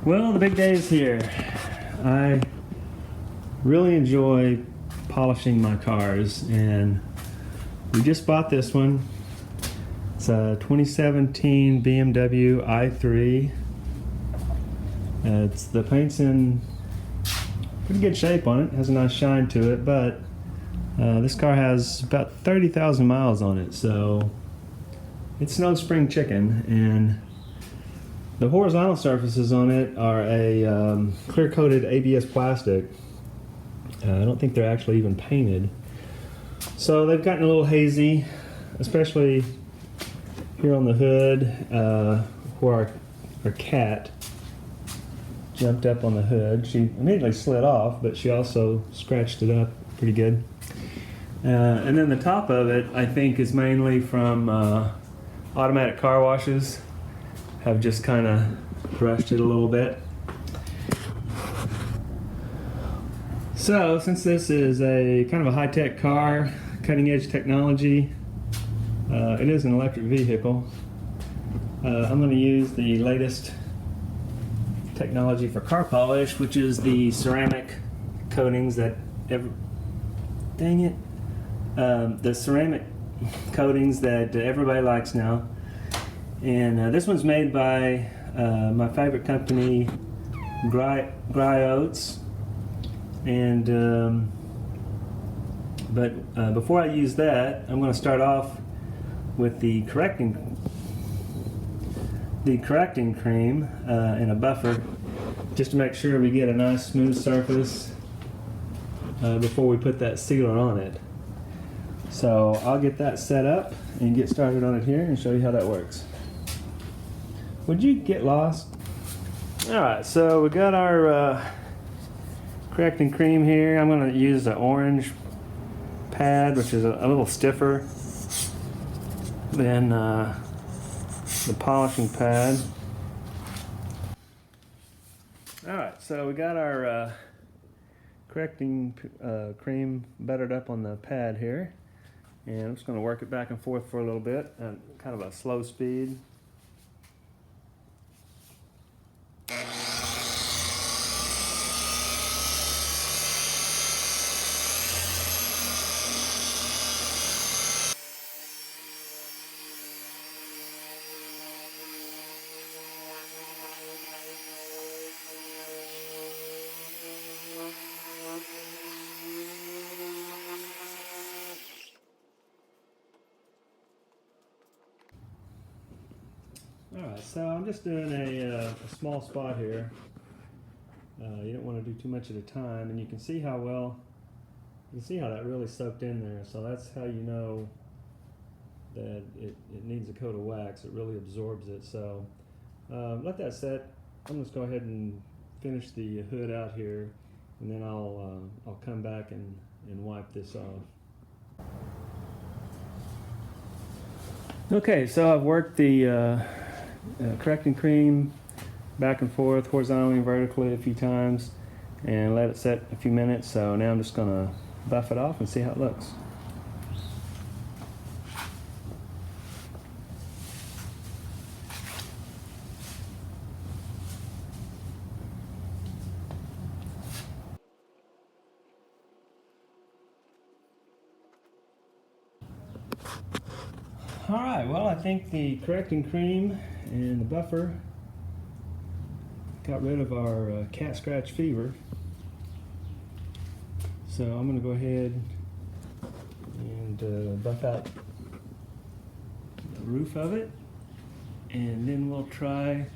Well, the big day is here. I really enjoy polishing my cars, and we just bought this one. It's a 2017 BMW i3. The paint's in pretty good shape on it. Has a nice shine to it, but this car has about 30,000 miles on it, so it's no spring chicken. And the horizontal surfaces on it are a clear-coated ABS plastic. I don't think they're actually even painted. So they've gotten a little hazy, especially here on the hood, where our cat jumped up on the hood. She immediately slid off, but she also scratched it up pretty good. And then the top of it, I think, is mainly from automatic car washes. Have just kind of brushed it a little bit. So, since this is a kind of a high-tech car, cutting-edge technology, it is an electric vehicle. I'm going to use the latest technology for car polish, which is the ceramic coatings that the ceramic coatings that everybody likes now. And this one's made by my favorite company, Griots. And but before I use that, I'm going to start off with the correcting cream and a buffer, just to make sure we get a nice smooth surface before we put that sealer on it. So I'll get that set up and get started on it here and show you how that works. Would you get lost? Alright, so we got our correcting cream here. I'm going to use the orange pad, which is a little stiffer than the polishing pad. Alright, so we got our correcting cream buttered up on the pad here, and I'm just going to work it back and forth for a little bit at kind of a slow speed. Alright, so I'm just doing a small spot here. You don't want to do too much at a time, and you can see how that really soaked in there. So that's how you know that it needs a coat of wax. It really absorbs it. So let that set. I'm just go ahead and finish the hood out here, and then I'll come back and wipe this off. Okay, so I've worked the correcting cream back and forth horizontally and vertically a few times and let it set a few minutes. So now I'm just going to buff it off and see how it looks. Alright, well, I think the correcting cream and the buffer got rid of our cat scratch fever. So I'm going to go ahead and buff out the roof of it, and then we'll try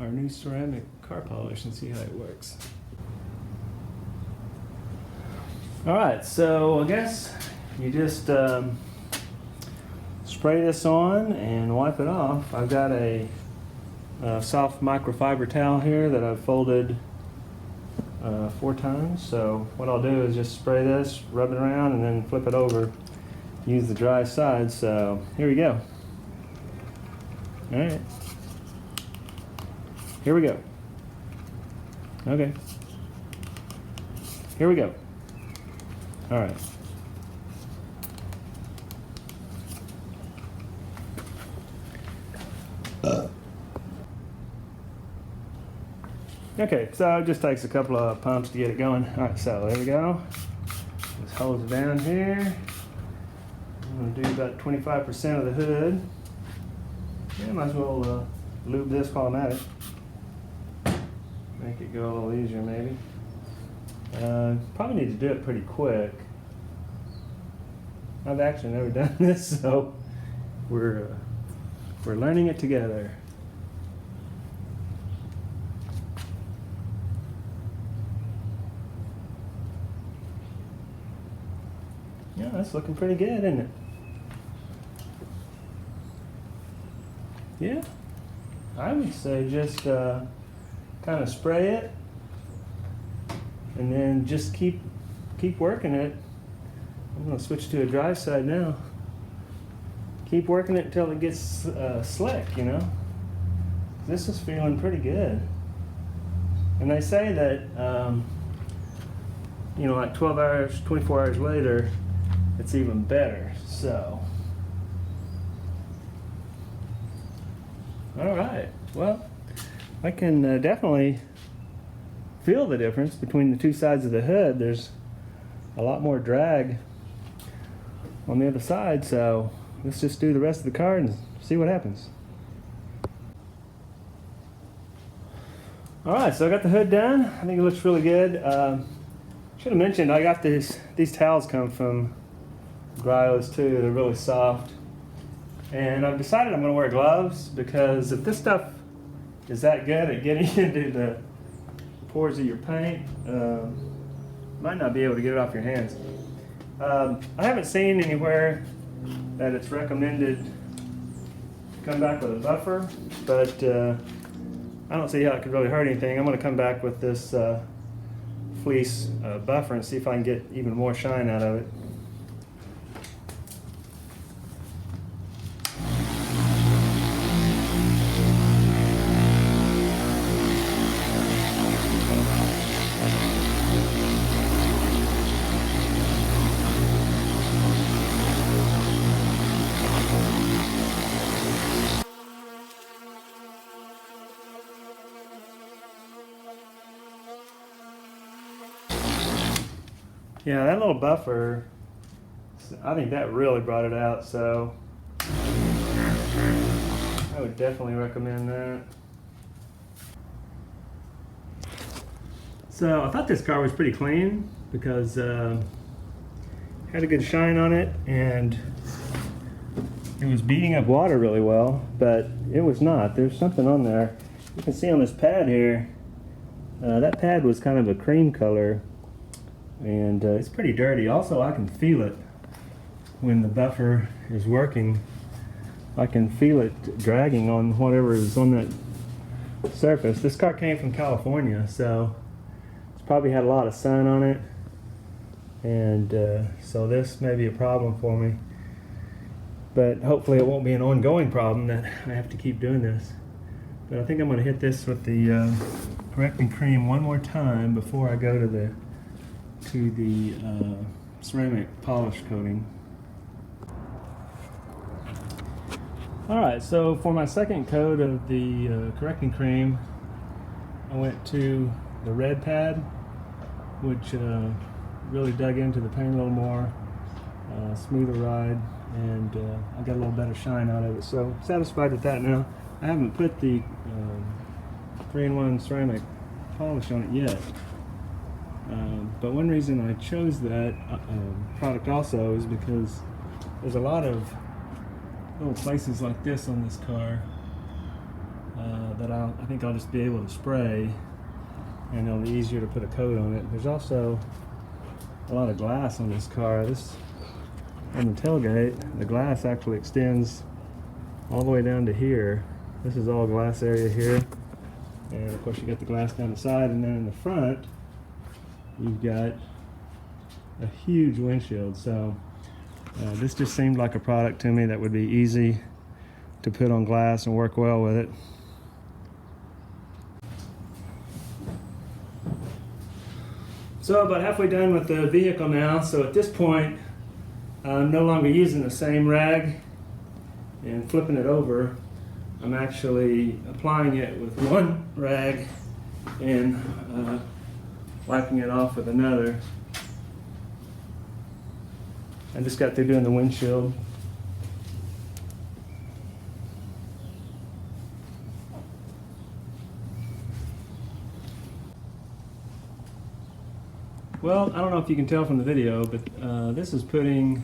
our new ceramic car polish and see how it works. Alright, so I guess you just spray this on and wipe it off. I've got a soft microfiber towel here that I've folded 4 times. So what I'll do is just spray this, rub it around, and then flip it over. Use the dry side. So here we go. All right. Here we go. Okay. Here we go. All right. Okay, so it just takes a couple of pumps to get it going. All right, so there we go. Just hose it down here. I'm gonna do about 25% of the hood. Yeah, might as well lube this while I'm at it. Make it go a little easier maybe. Probably need to do it pretty quick. I've actually never done this, so we're learning it together. Yeah, that's looking pretty good, isn't it? Yeah, I would say just kind of spray it, and then just keep working it. I'm going to switch to a dry side now. Keep working it until it gets slick, you know. This is feeling pretty good. And they say that, you know, like 12 hours, 24 hours later, it's even better, so. All right, well, I can definitely feel the difference between the two sides of the hood. There's a lot more drag on the other side, so let's just do the rest of the car and see what happens. All right, so I got the hood done. I think it looks really good. Should have mentioned I got these towels come from Griots too. They're really soft. And I've decided I'm going to wear gloves because if this stuff is that good at getting into the pores of your paint, might not be able to get it off your hands. I haven't seen anywhere that it's recommended to come back with a buffer, but I don't see how it could really hurt anything. I'm going to come back with this fleece buffer and see if I can get even more shine out of it. Yeah, that little buffer, I think that really brought it out, so I would definitely recommend that. So I thought this car was pretty clean because it had a good shine on it and it was beating up water really well, but it was not. There's something on there. You can see on this pad here, that pad was kind of a cream color. And it's pretty dirty. Also, I can feel it when the buffer is working. I can feel it dragging on whatever is on that surface. This car came from California, so it's probably had a lot of sun on it. And so this may be a problem for me. But hopefully it won't be an ongoing problem that I have to keep doing this. But I think I'm going to hit this with the correcting cream one more time before I go to the ceramic polish coating. Alright, so for my second coat of the correcting cream, I went to the red pad, which really dug into the paint a little more, smoother ride, and I got a little better shine out of it. So satisfied with that now. I haven't put the 3-in-1 ceramic polish on it yet. But one reason I chose that product also is because there's a lot of little places like this on this car that I think I'll just be able to spray, and it'll be easier to put a coat on it. There's also a lot of glass on this car. On the tailgate, the glass actually extends all the way down to here. This is all glass area here, and of course you got the glass down the side, and then in the front you've got a huge windshield. So this just seemed like a product to me that would be easy to put on glass and work well with it. So about halfway done with the vehicle now. So at this point I'm no longer using the same rag and flipping it over. I'm actually applying it with one rag and wiping it off with another. I just got through doing the windshield. Well, I don't know if you can tell from the video, but this is putting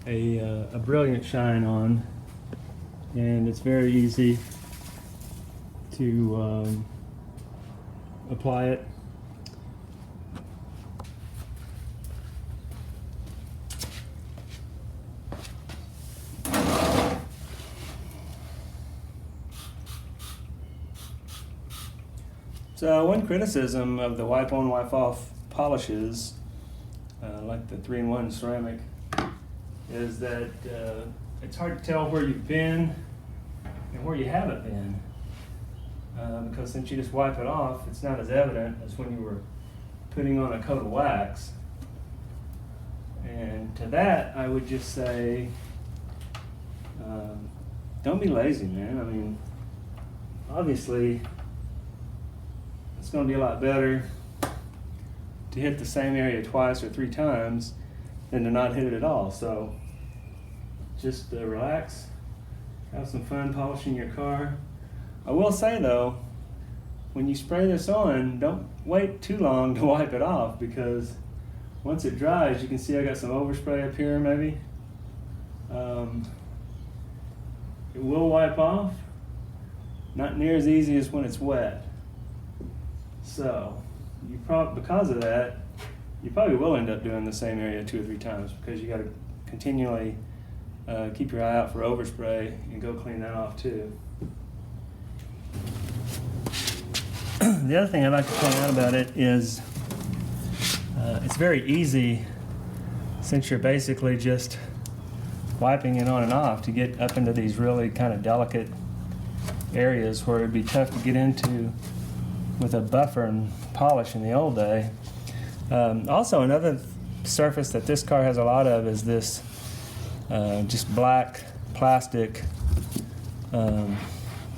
a brilliant shine on, and it's very easy to apply it. So one criticism of the wipe on, wipe off polishes, like the 3-in-1 ceramic, is that it's hard to tell where you've been and where you haven't been, because since you just wipe it off, it's not as evident as when you were putting on a coat of wax. And to that, I would just say, don't be lazy, man. I mean, obviously, it's going to be a lot better to hit the same area twice or 3 times than to not hit it at all. So just relax, have some fun polishing your car. I will say though, when you spray this on, don't wait too long to wipe it off, because once it dries, you can see I got some overspray up here maybe. It will wipe off, not near as easy as when it's wet. So you because of that, you probably will end up doing the same area 2 or 3 times, because you got to continually keep your eye out for overspray and go clean that off too. The other thing I'd like to point out about it is it's very easy, since you're basically just wiping it on and off, to get up into these really kind of delicate areas where it'd be tough to get into with a buffer and polish in the old day. Also, another surface that this car has a lot of is this just black plastic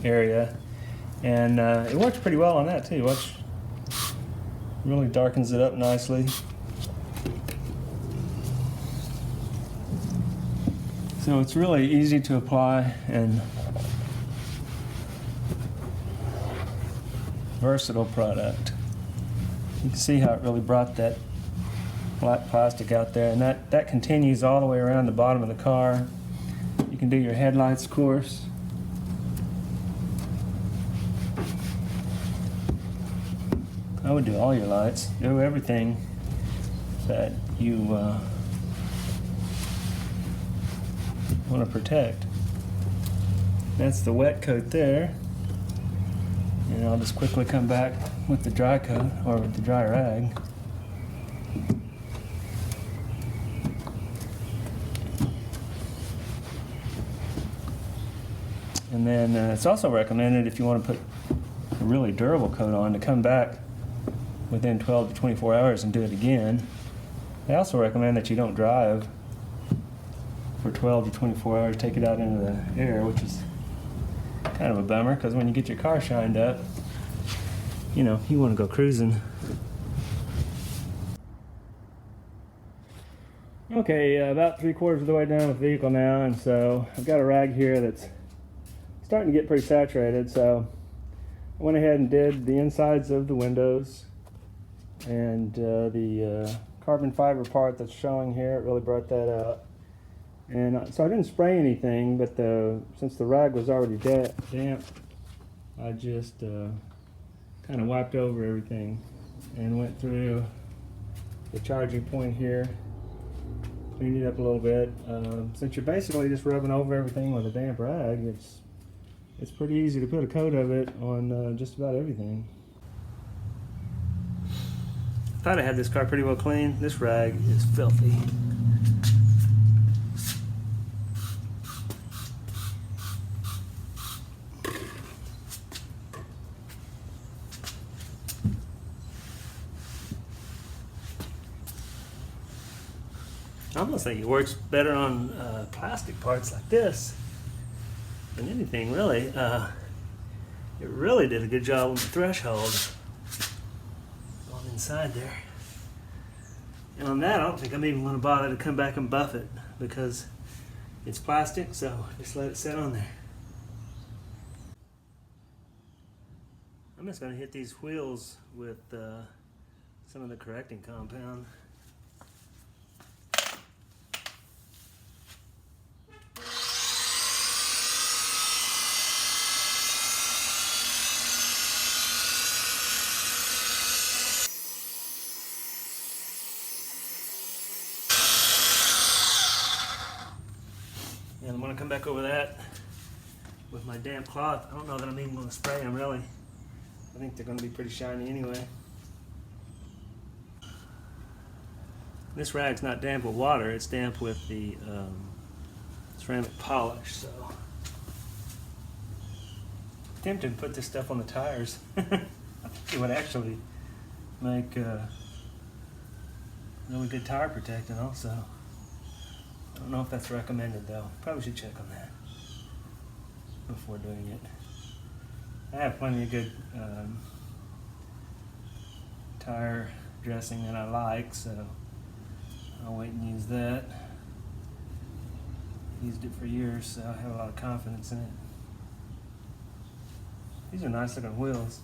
area, and it works pretty well on that too. Watch, really darkens it up nicely. So it's really easy to apply and versatile product. You can see how it really brought that black plastic out there, and that continues all the way around the bottom of the car. You can do your headlights, of course. I would do all your lights. Do everything that you want to protect. That's the wet coat there. And I'll just quickly come back with the dry coat, or with the dry rag. And then it's also recommended, if you want to put a really durable coat on, to come back within 12 to 24 hours and do it again. They also recommend that you don't drive for 12 to 24 hours, take it out into the air, which is kind of a bummer, because when you get your car shined up, you know, you want to go cruising. Okay, about 3/4 of the way down with the vehicle now, and so I've got a rag here that's starting to get pretty saturated, so I went ahead and did the insides of the windows, and the carbon fiber part that's showing here, it really brought that out. And so I didn't spray anything, but since the rag was already damp, I just kind of wiped over everything and went through the charging point here, cleaned it up a little bit. Since you're basically just rubbing over everything with a damp rag, it's pretty easy to put a coat of it on just about everything. Thought I had this car pretty well clean. This rag is filthy. I almost think it works better on plastic parts like this than anything, really. It really did a good job on the threshold. inside there. And on that, I don't think I'm even going to bother to come back and buff it because it's plastic, so just let it sit on there. I'm just going to hit these wheels with some of the correcting compound. And I'm going to come back over that with my damp cloth. I don't know that I'm even going to spray them really. I think they're going to be pretty shiny anyway. This rag's not damp with water, it's damp with the ceramic polish, so. I'm tempted to put this stuff on the tires. I think it would actually make really good tire protectant also. I don't know if that's recommended though. Probably should check on that before doing it. I have plenty of good tire dressing that I like, so I'll wait and use that. Used it for years, so I have a lot of confidence in it. These are nice looking wheels.